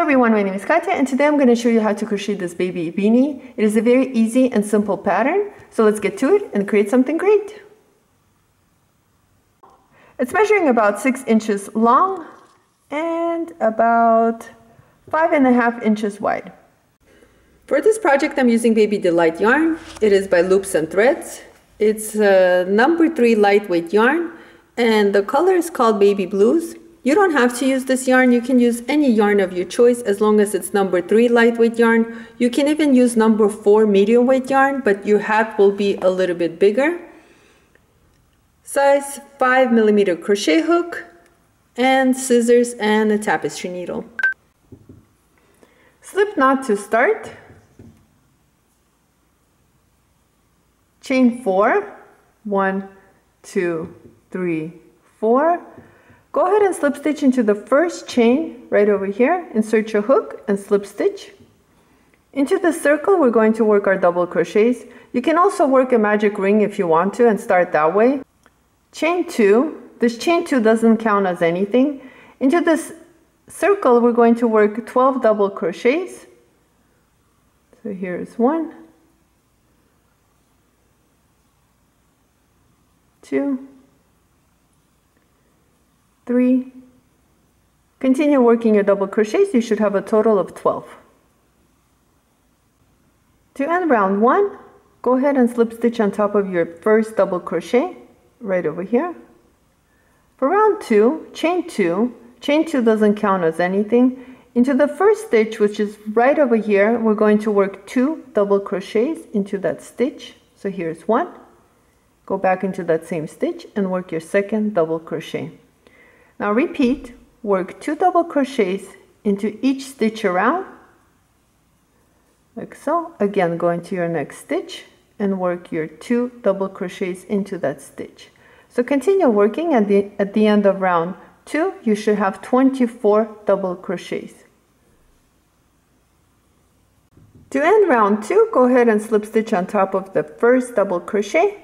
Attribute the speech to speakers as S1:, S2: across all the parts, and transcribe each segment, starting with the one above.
S1: everyone, my name is Katya and today I'm going to show you how to crochet this baby beanie. It is a very easy and simple pattern, so let's get to it and create something great. It's measuring about 6 inches long and about 5.5 inches wide. For this project I'm using Baby Delight yarn. It is by Loops and Threads. It's number 3 lightweight yarn and the color is called Baby Blues. You don't have to use this yarn. You can use any yarn of your choice as long as it's number 3 lightweight yarn. You can even use number 4 medium weight yarn, but your hat will be a little bit bigger. Size 5mm crochet hook and scissors and a tapestry needle. Slip knot to start. Chain 4. 1, 2, 3, 4. Go ahead and slip stitch into the first chain right over here. Insert your hook and slip stitch. Into the circle we're going to work our double crochets. You can also work a magic ring if you want to and start that way. Chain 2. This chain 2 doesn't count as anything. Into this circle we're going to work 12 double crochets. So here's 1, 2, 3. Continue working your double crochets. You should have a total of 12. To end round 1, go ahead and slip stitch on top of your first double crochet right over here. For round 2, chain 2. Chain 2 doesn't count as anything. Into the first stitch, which is right over here, we're going to work 2 double crochets into that stitch. So here's 1. Go back into that same stitch and work your second double crochet. Now repeat, work 2 double crochets into each stitch around, like so. Again, go into your next stitch and work your 2 double crochets into that stitch. So continue working. At the end of round 2, you should have 24 double crochets. To end round 2, go ahead and slip stitch on top of the first double crochet.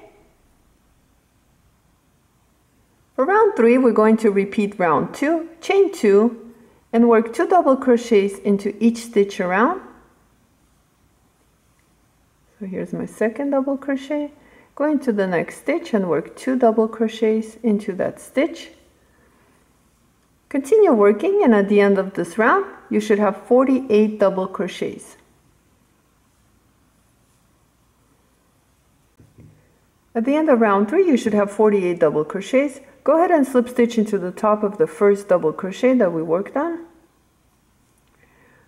S1: For round 3, we're going to repeat round 2, chain 2, and work 2 double crochets into each stitch around. So here's my second double crochet. Go into the next stitch and work 2 double crochets into that stitch. Continue working, and at the end of this round, you should have 48 double crochets. At the end of round 3, you should have 48 double crochets. Go ahead and slip stitch into the top of the first double crochet that we worked on.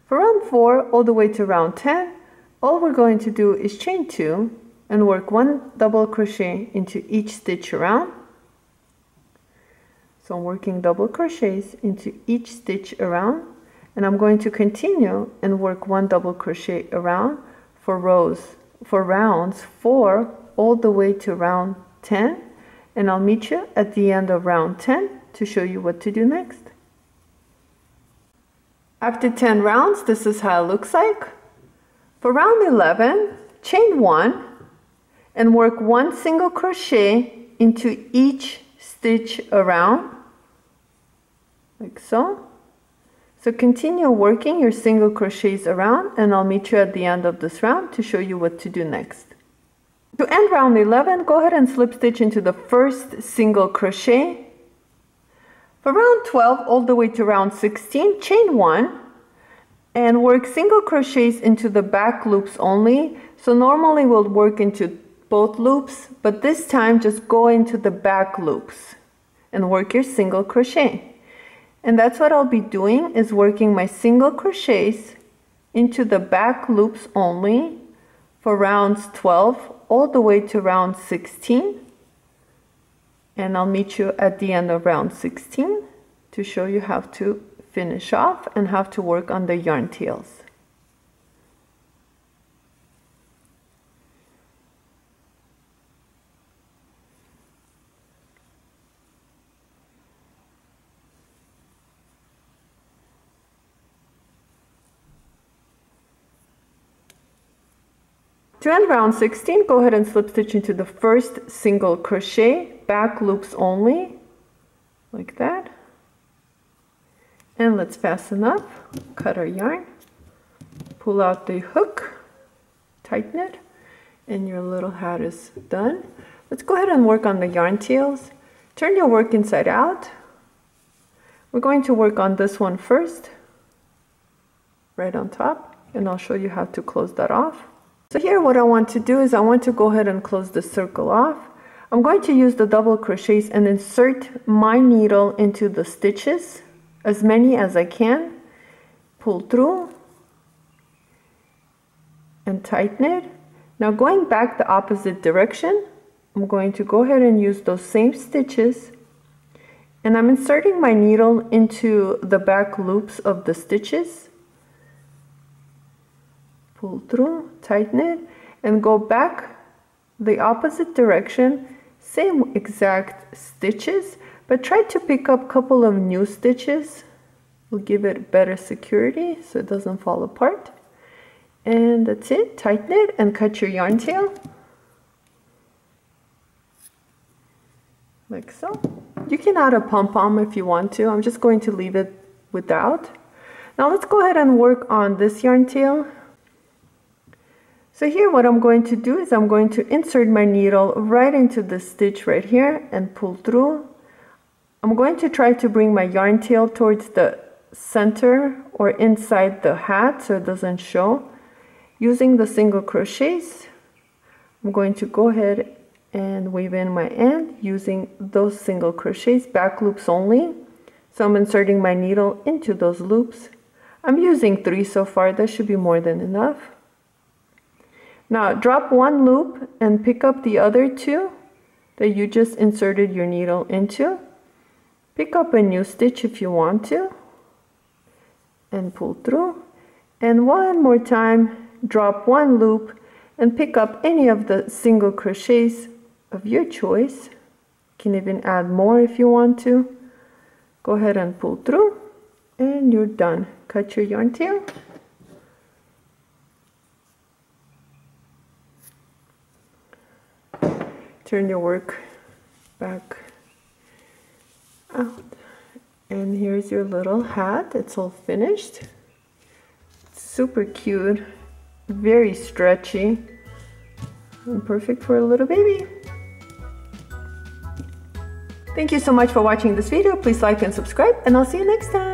S1: For round 4 all the way to round 10, all we're going to do is chain 2 and work 1 double crochet into each stitch around. So I'm working double crochets into each stitch around, and I'm going to continue and work 1 double crochet around for rounds 4 all the way to round 10. And I'll meet you at the end of round 10 to show you what to do next. After 10 rounds, this is how it looks like. For round 11, chain 1 and work 1 single crochet into each stitch around, like so. So continue working your single crochets around, and I'll meet you at the end of this round to show you what to do next. To end round 11, go ahead and slip stitch into the first single crochet. For round 12 all the way to round 16, chain 1 and work single crochets into the back loops only. So normally we'll work into both loops, but this time just go into the back loops and work your single crochet. And that's what I'll be doing, is working my single crochets into the back loops only for rounds 12 all the way to round 16, and I'll meet you at the end of round 16 to show you how to finish off and how to work on the yarn tails. To end round 16, go ahead and slip stitch into the first single crochet, back loops only, like that. And let's fasten up, cut our yarn, pull out the hook, tighten it, and your little hat is done. Let's go ahead and work on the yarn tails. Turn your work inside out. We're going to work on this one first, right on top, and I'll show you how to close that off. So here what I want to do is I want to go ahead and close the circle off. I'm going to use the double crochets and insert my needle into the stitches, as many as I can. Pull through and tighten it. Now going back the opposite direction, I'm going to go ahead and use those same stitches, and I'm inserting my needle into the back loops of the stitches. Pull through, tighten it, and go back the opposite direction, same exact stitches, but try to pick up a couple of new stitches. Will give it better security so it doesn't fall apart. And that's it. Tighten it and cut your yarn tail like so. You can add a pom-pom if you want to. I'm just going to leave it without. Now let's go ahead and work on this yarn tail. So here what I'm going to do is I'm going to insert my needle right into the stitch right here and pull through. I'm going to try to bring my yarn tail towards the center or inside the hat so it doesn't show. Using the single crochets, I'm going to go ahead and weave in my end using those single crochets, back loops only. So I'm inserting my needle into those loops. I'm using 3 so far, that should be more than enough. Now drop one loop and pick up the other 2 that you just inserted your needle into. Pick up a new stitch if you want to and pull through. And one more time, drop one loop and pick up any of the single crochets of your choice. You can even add more if you want to. Go ahead and pull through and you're done. Cut your yarn tail. Turn your work back out. And here's your little hat. It's all finished. Super cute, very stretchy, and perfect for a little baby. Thank you so much for watching this video. Please like and subscribe, and I'll see you next time.